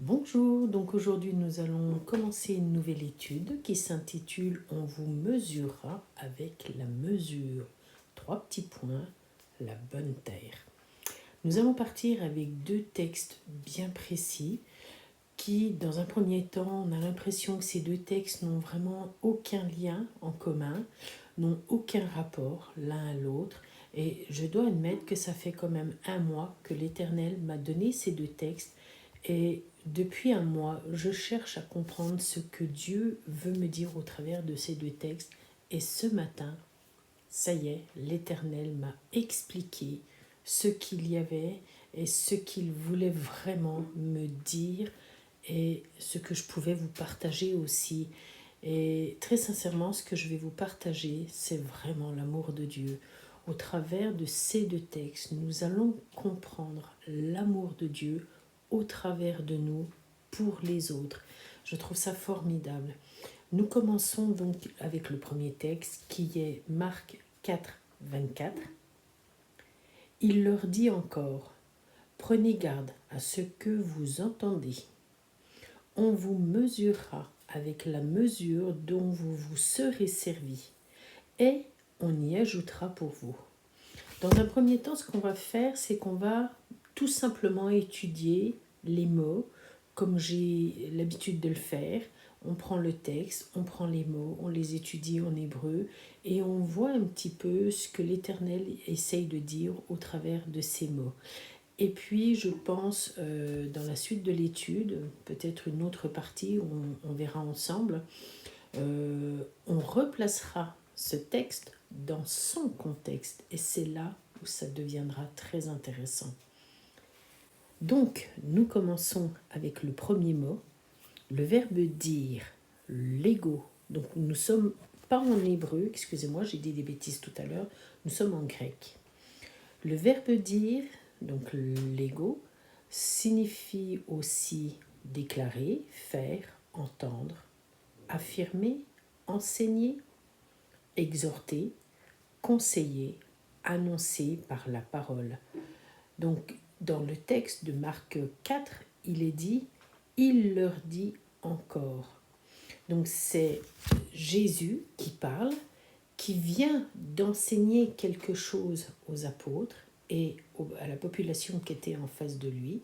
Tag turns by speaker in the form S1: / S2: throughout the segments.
S1: Bonjour, donc aujourd'hui nous allons commencer une nouvelle étude qui s'intitule On vous mesurera avec la mesure. Trois petits points, la bonne terre. Nous allons partir avec deux textes bien précis qui, dans un premier temps, on a l'impression que ces deux textes n'ont vraiment aucun lien en commun, n'ont aucun rapport l'un à l'autre. Et je dois admettre que ça fait quand même un mois que l'Éternel m'a donné ces deux textes. Et depuis un mois, je cherche à comprendre ce que Dieu veut me dire au travers de ces deux textes. Et ce matin, ça y est, l'Éternel m'a expliqué ce qu'il y avait et ce qu'il voulait vraiment me dire et ce que je pouvais vous partager aussi. Et très sincèrement, ce que je vais vous partager, c'est vraiment l'amour de Dieu. Au travers de ces deux textes, nous allons comprendre l'amour de Dieu au travers de nous pour les autres. Je trouve ça formidable. Nous commençons donc avec le premier texte qui est Marc 4, 24. Il leur dit encore, prenez garde à ce que vous entendez. On vous mesurera avec la mesure dont vous vous serez servi et on y ajoutera pour vous. Dans un premier temps, ce qu'on va faire, c'est qu'on va tout simplement étudier les mots comme j'ai l'habitude de le faire. On prend le texte, on prend les mots, on les étudie en hébreu et on voit un petit peu ce que l'Éternel essaye de dire au travers de ces mots. Et puis, je pense, dans la suite de l'étude, peut-être une autre partie où on verra ensemble, on replacera ce texte dans son contexte. Et c'est là où ça deviendra très intéressant. Donc, nous commençons avec le premier mot, le verbe dire, l'ego. Donc, nous sommes pas en hébreu, excusez-moi, j'ai dit des bêtises tout à l'heure, nous sommes en grec. Le verbe dire, donc l'ego, signifie aussi déclarer, faire, entendre, affirmer, enseigner, exhorter, conseiller, annoncer par la parole. Donc, dans le texte de Marc 4, il est dit « Il leur dit encore ». Donc, c'est Jésus qui parle, qui vient d'enseigner quelque chose aux apôtres et à la population qui était en face de lui.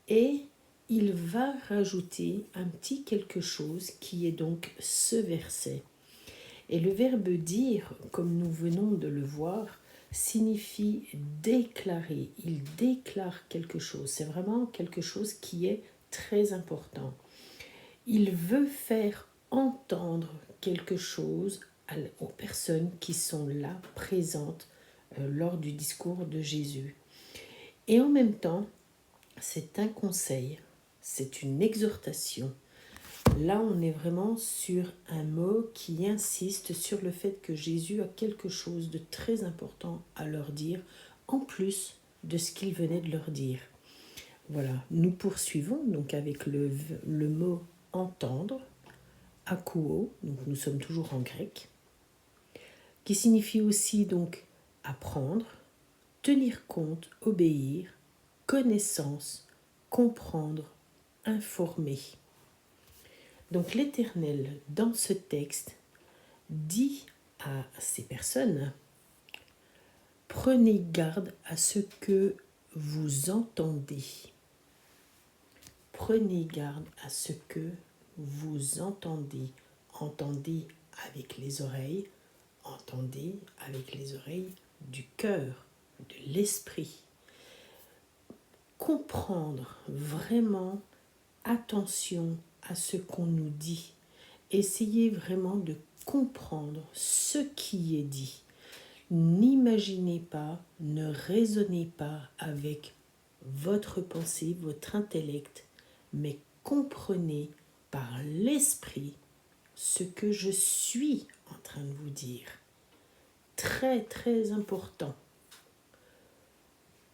S1: Et il va rajouter un petit quelque chose qui est donc ce verset. Et le verbe dire, comme nous venons de le voir, signifie déclarer. Il déclare quelque chose. C'est vraiment quelque chose qui est très important. Il veut faire entendre quelque chose aux personnes qui sont là, présentes lors du discours de Jésus. Et en même temps, c'est un conseil, c'est une exhortation. Là, on est vraiment sur un mot qui insiste sur le fait que Jésus a quelque chose de très important à leur dire, en plus de ce qu'il venait de leur dire. Voilà, nous poursuivons donc avec le mot entendre, akouo, donc nous sommes toujours en grec, qui signifie aussi donc apprendre, tenir compte, obéir, connaissance, comprendre, informer. Donc l'Éternel, dans ce texte, dit à ces personnes, prenez garde à ce que vous entendez. Prenez garde à ce que vous entendez. Entendez avec les oreilles, entendez avec les oreilles du cœur, de l'esprit. Comprendre vraiment, attention à ce qu'on nous dit. Essayez vraiment de comprendre ce qui est dit. N'imaginez pas, ne raisonnez pas avec votre pensée, votre intellect, mais comprenez par l'esprit ce que je suis en train de vous dire. Très, très important.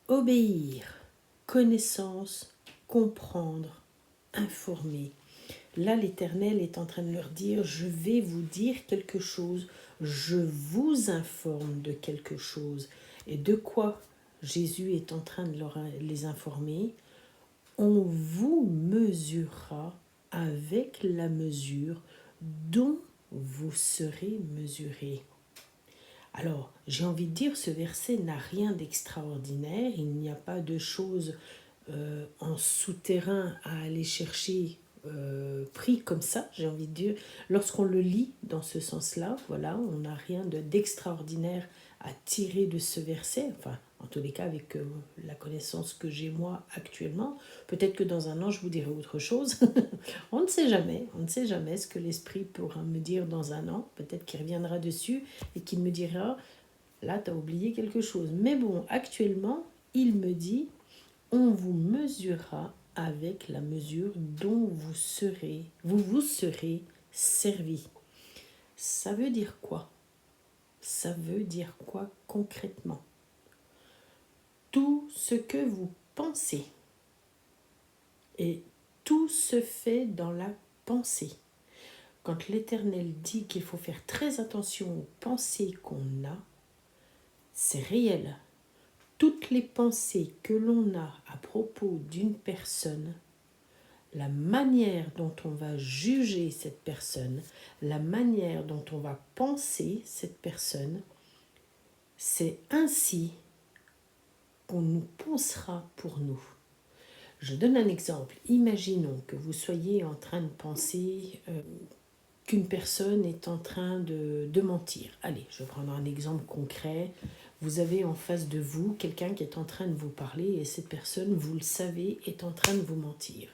S1: Obéir, connaissance, comprendre, informer. Là, l'Éternel est en train de leur dire, je vais vous dire quelque chose, je vous informe de quelque chose. Et de quoi Jésus est en train de les informer? on vous mesurera avec la mesure dont vous serez mesuré. Alors, j'ai envie de dire, ce verset n'a rien d'extraordinaire, il n'y a pas de choses en souterrain à aller chercher pris comme ça, j'ai envie de dire. Lorsqu'on le lit dans ce sens-là, voilà, on n'a rien d'extraordinaire à tirer de ce verset, enfin, en tous les cas, avec la connaissance que j'ai moi actuellement. Peut-être que dans un an, je vous dirai autre chose. On ne sait jamais, on ne sait jamais ce que l'Esprit pourra me dire dans un an. Peut-être qu'il reviendra dessus et qu'il me dira, là, tu as oublié quelque chose. Mais bon, actuellement, il me dit, on vous mesurera avec la mesure dont vous vous serez servi. Ça veut dire quoi? Ça veut dire quoi concrètement? Tout ce que vous pensez, et tout se fait dans la pensée. Quand l'Éternel dit qu'il faut faire très attention aux pensées qu'on a, c'est réel. Toutes les pensées que l'on a à propos d'une personne, la manière dont on va juger cette personne, la manière dont on va penser cette personne, c'est ainsi qu'on nous pensera pour nous. Je donne un exemple. Imaginons que vous soyez en train de penser qu'une personne est en train de mentir. Allez, je vais prendre un exemple concret. Vous avez en face de vous quelqu'un qui est en train de vous parler et cette personne, vous le savez, est en train de vous mentir.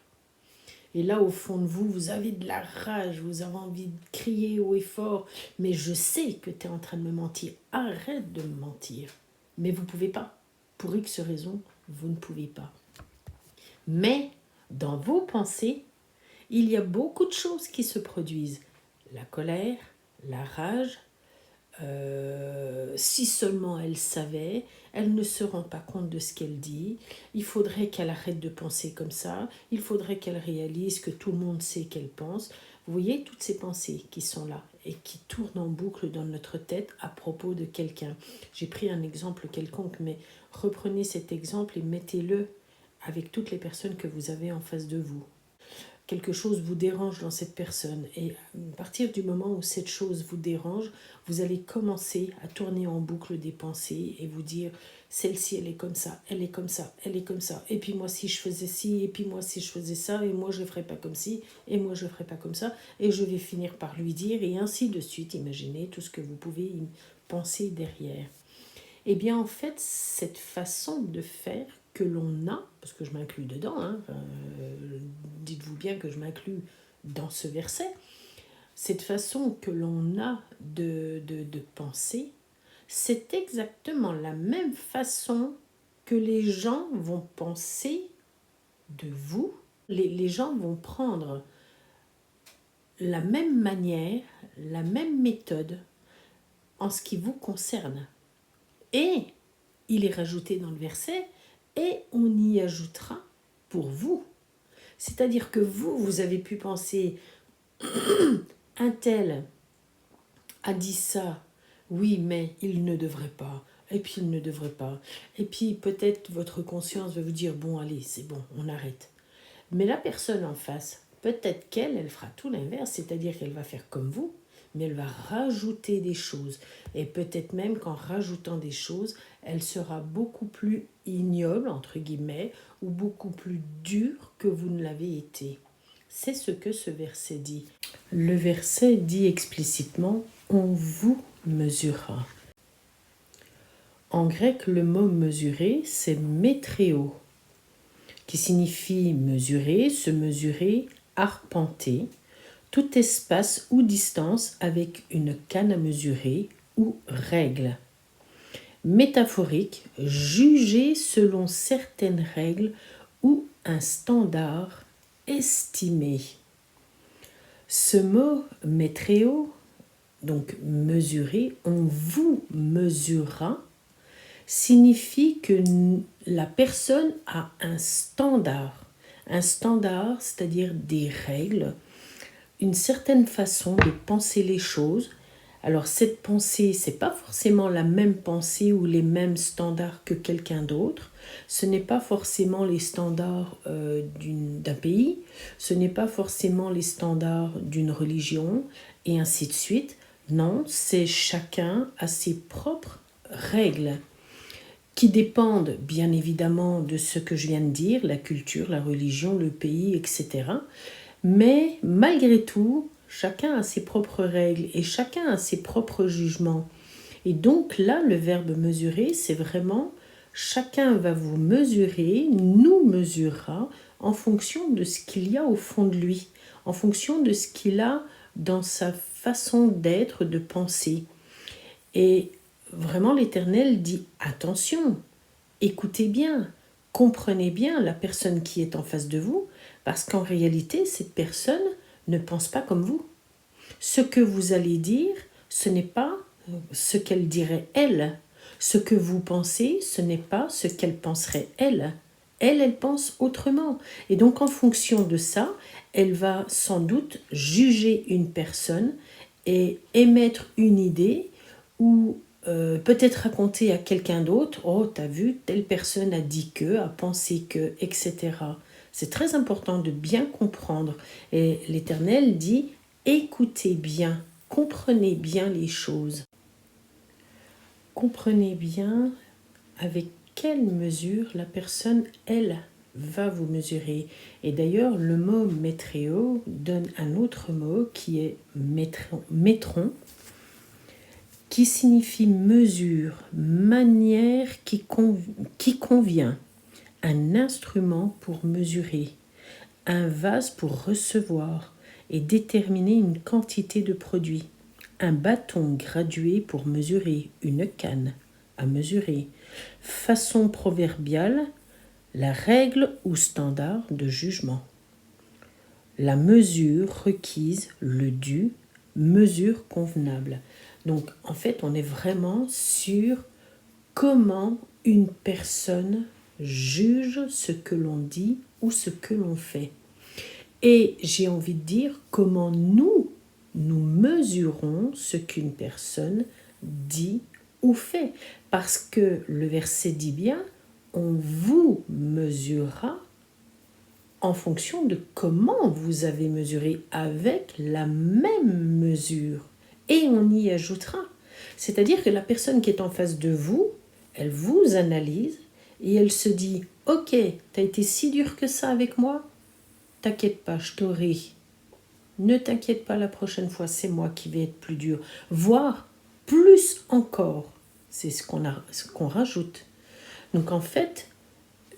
S1: Et là, au fond de vous, vous avez de la rage, vous avez envie de crier haut et fort, mais je sais que tu es en train de me mentir. Arrête de me mentir. Mais vous ne pouvez pas. Pour X raison, vous ne pouvez pas. Mais dans vos pensées, il y a beaucoup de choses qui se produisent. La colère, la rage, si seulement elle savait, elle ne se rend pas compte de ce qu'elle dit, il faudrait qu'elle arrête de penser comme ça, il faudrait qu'elle réalise que tout le monde sait qu'elle pense. Vous voyez toutes ces pensées qui sont là et qui tournent en boucle dans notre tête à propos de quelqu'un. J'ai pris un exemple quelconque, mais reprenez cet exemple et mettez-le avec toutes les personnes que vous avez en face de vous. Quelque chose vous dérange dans cette personne et à partir du moment où cette chose vous dérange, vous allez commencer à tourner en boucle des pensées et vous dire celle-ci elle est comme ça, elle est comme ça, elle est comme ça, et puis moi si je faisais ci, et puis moi si je faisais ça, et moi je ne ferais pas comme ci, et moi je ne ferais pas comme ça, et je vais finir par lui dire, et ainsi de suite. Imaginez tout ce que vous pouvez y penser derrière. Eh bien, en fait, cette façon de faire que l'on a, parce que je m'inclus dedans, dites-vous bien que je m'inclus dans ce verset, cette façon que l'on a de penser, c'est exactement la même façon que les gens vont penser de vous. Les gens vont prendre la même manière, la même méthode en ce qui vous concerne. Et il est rajouté dans le verset, et on y ajoutera pour vous. C'est-à-dire que vous avez pu penser, un tel a dit ça, oui, mais il ne devrait pas, et puis il ne devrait pas. Et puis peut-être votre conscience va vous dire, bon, allez, c'est bon, on arrête. Mais la personne en face, peut-être elle fera tout l'inverse, c'est-à-dire qu'elle va faire comme vous, mais elle va rajouter des choses. Et peut-être même qu'en rajoutant des choses, elle sera beaucoup plus ignoble, entre guillemets, ou beaucoup plus dure que vous ne l'avez été. C'est ce que ce verset dit. Le verset dit explicitement « on vous mesurera ». En grec, le mot « mesurer », c'est « métréo », qui signifie « mesurer », « se mesurer »,« arpenter », tout espace ou distance avec une canne à mesurer ou règle. Métaphorique, juger selon certaines règles ou un standard estimé. Ce mot métréo, donc mesurer, on vous mesurera, signifie que la personne a un standard. Un standard, c'est-à-dire des règles, une certaine façon de penser les choses Alors cette pensée, c'est pas forcément la même pensée ou les mêmes standards que quelqu'un d'autre. Ce n'est pas forcément les standards d'un pays, ce n'est pas forcément les standards d'une religion, et ainsi de suite. Non, c'est chacun a ses propres règles qui dépendent bien évidemment de ce que je viens de dire, la culture, la religion, le pays, etc. Mais malgré tout, chacun a ses propres règles et chacun a ses propres jugements. Et donc là, le verbe mesurer, c'est vraiment chacun va vous mesurer, nous mesurera en fonction de ce qu'il y a au fond de lui, en fonction de ce qu'il a dans sa façon d'être, de penser. Et vraiment, l'Éternel dit attention, écoutez bien, comprenez bien la personne qui est en face de vous, parce qu'en réalité, cette personne ne pense pas comme vous. Ce que vous allez dire, ce n'est pas ce qu'elle dirait elle. Ce que vous pensez, ce n'est pas ce qu'elle penserait elle. Elle pense autrement. Et donc en fonction de ça, elle va sans doute juger une personne et émettre une idée ou peut-être raconter à quelqu'un d'autre, oh, t'as vu, telle personne a dit que, a pensé que, etc. C'est très important de bien comprendre. Et l'Éternel dit, écoutez bien, comprenez bien les choses. Comprenez bien avec quelle mesure la personne, elle, va vous mesurer. Et d'ailleurs, le mot métréo donne un autre mot qui est métron, qui signifie mesure, manière qui convient, un instrument pour mesurer, un vase pour recevoir et déterminer une quantité de produit, un bâton gradué pour mesurer, une canne à mesurer, façon proverbiale, la règle ou standard de jugement. La mesure requise, le dû, mesure convenable. Donc en fait, on est vraiment sur comment une personne juge ce que l'on dit ou ce que l'on fait. Et j'ai envie de dire comment nous mesurons ce qu'une personne dit ou fait. Parce que le verset dit bien, on vous mesurera en fonction de comment vous avez mesuré avec la même mesure. Et on y ajoutera. C'est-à-dire que la personne qui est en face de vous, elle vous analyse et elle se dit « Ok, t'as été si dur que ça avec moi ? T'inquiète pas, je t'aurai. Ne t'inquiète pas, la prochaine fois, c'est moi qui vais être plus dur. » Voire plus encore. C'est ce qu'on rajoute. Donc en fait,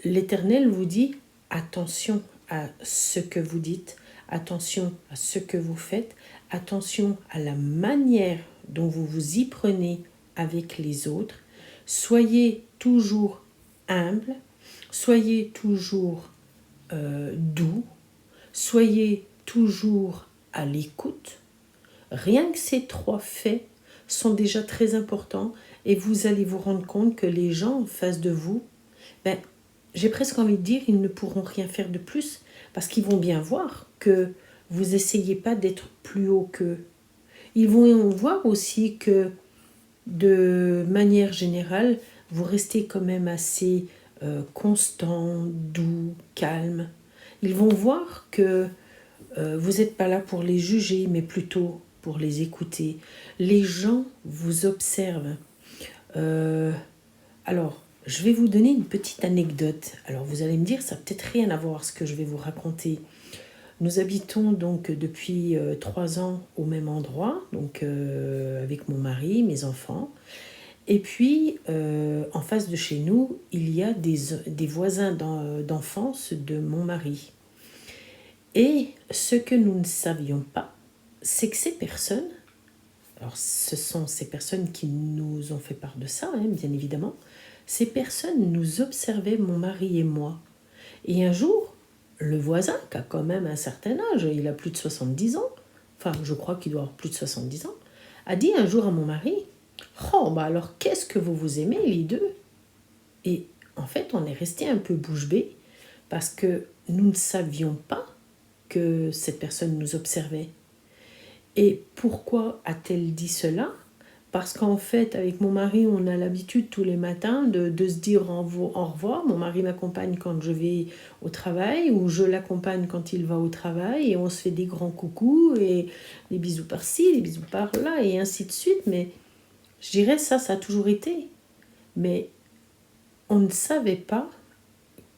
S1: l'Éternel vous dit « Attention à ce que vous dites, attention à ce que vous faites, attention à la manière dont vous vous y prenez avec les autres. Soyez toujours humble, soyez toujours doux, soyez toujours à l'écoute. Rien que ces 3 faits sont déjà très importants et vous allez vous rendre compte que les gens en face de vous, j'ai presque envie de dire, ils ne pourront rien faire de plus parce qu'ils vont bien voir que vous n'essayez pas d'être plus haut qu'eux. Ils vont voir aussi que de manière générale, vous restez quand même assez constant, doux, calme. Ils vont voir que vous n'êtes pas là pour les juger, mais plutôt pour les écouter. Les gens vous observent. Alors, je vais vous donner une petite anecdote. Alors, vous allez me dire, ça n'a peut-être rien à voir ce que je vais vous raconter. Nous habitons donc depuis 3 ans au même endroit, donc avec mon mari, mes enfants. Et puis, en face de chez nous, il y a des voisins d'enfance de mon mari. Et ce que nous ne savions pas, c'est que ces personnes, alors ce sont ces personnes qui nous ont fait part de ça, bien évidemment, ces personnes nous observaient, mon mari et moi. Et un jour, le voisin, qui a quand même un certain âge, il a plus de 70 ans, enfin je crois qu'il doit avoir plus de 70 ans, a dit un jour à mon mari, « Oh, bah alors qu'est-ce que vous vous aimez les deux ?» Et en fait, on est resté un peu bouche bée parce que nous ne savions pas que cette personne nous observait. Et pourquoi a-t-elle dit cela? Parce qu'en fait, avec mon mari, on a l'habitude tous les matins de se dire au revoir. Mon mari m'accompagne quand je vais au travail ou je l'accompagne quand il va au travail et on se fait des grands coucous et des bisous par-ci, des bisous par-là et ainsi de suite. Mais je dirais ça a toujours été. Mais on ne savait pas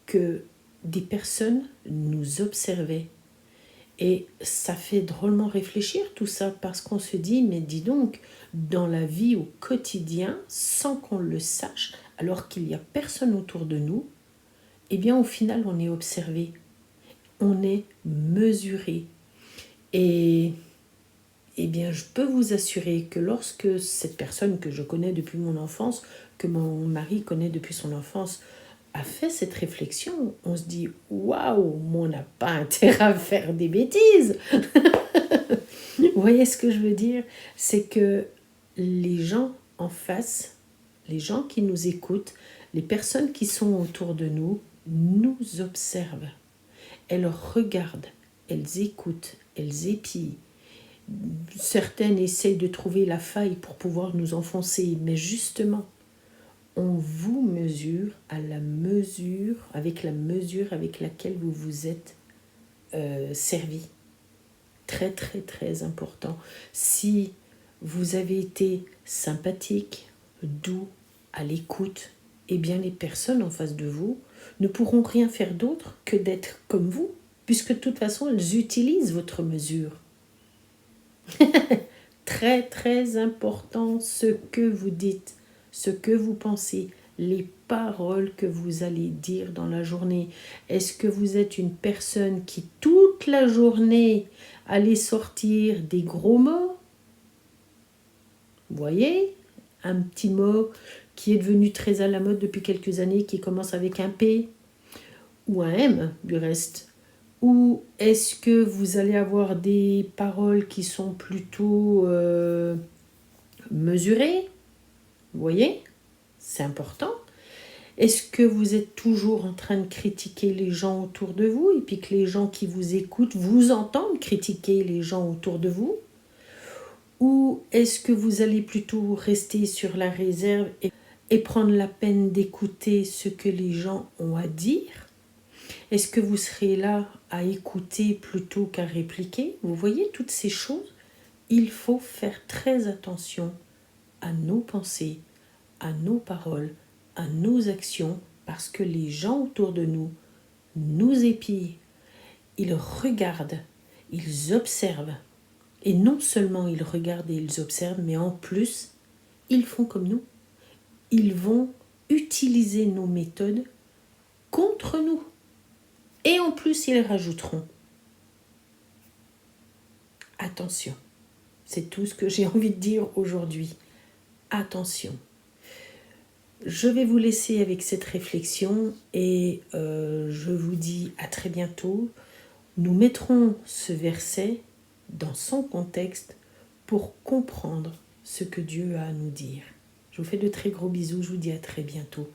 S1: que des personnes nous observaient. Et ça fait drôlement réfléchir tout ça parce qu'on se dit, mais dis donc, dans la vie au quotidien, sans qu'on le sache, alors qu'il n'y a personne autour de nous, eh bien au final on est observé, on est mesuré. Et eh bien je peux vous assurer que lorsque cette personne que je connais depuis mon enfance, que mon mari connaît depuis son enfance, a fait cette réflexion, on se dit waouh, on n'a pas intérêt à faire des bêtises. Vous voyez ce que je veux dire? C'est que les gens en face, les gens qui nous écoutent, les personnes qui sont autour de nous, nous observent. Elles regardent, elles écoutent, elles épient. Certaines essayent de trouver la faille pour pouvoir nous enfoncer, mais justement, on vous mesure avec la mesure avec laquelle vous vous êtes servi. Très, très, très important. Si vous avez été sympathique, doux, à l'écoute, eh bien les personnes en face de vous ne pourront rien faire d'autre que d'être comme vous, puisque de toute façon, elles utilisent votre mesure. Très, très important ce que vous dites, ce que vous pensez, les paroles que vous allez dire dans la journée. Est-ce que vous êtes une personne qui, toute la journée, allait sortir des gros mots? Vous voyez? Un petit mot qui est devenu très à la mode depuis quelques années, qui commence avec un P ou un M du reste. Ou est-ce que vous allez avoir des paroles qui sont plutôt mesurées? Vous voyez? C'est important. Est-ce que vous êtes toujours en train de critiquer les gens autour de vous et puis que les gens qui vous écoutent vous entendent critiquer les gens autour de vous? Ou est-ce que vous allez plutôt rester sur la réserve et prendre la peine d'écouter ce que les gens ont à dire? Est-ce que vous serez là à écouter plutôt qu'à répliquer? Vous voyez toutes ces choses? Il faut faire très attention à nos pensées, à nos paroles, à nos actions, parce que les gens autour de nous nous épient. Ils regardent, ils observent. Et non seulement ils regardent et ils observent, mais en plus, ils font comme nous. Ils vont utiliser nos méthodes contre nous. Et en plus, ils rajouteront. Attention, c'est tout ce que j'ai envie de dire aujourd'hui. Attention. Je vais vous laisser avec cette réflexion et je vous dis à très bientôt. Nous mettrons ce verset dans son contexte pour comprendre ce que Dieu a à nous dire. Je vous fais de très gros bisous, je vous dis à très bientôt.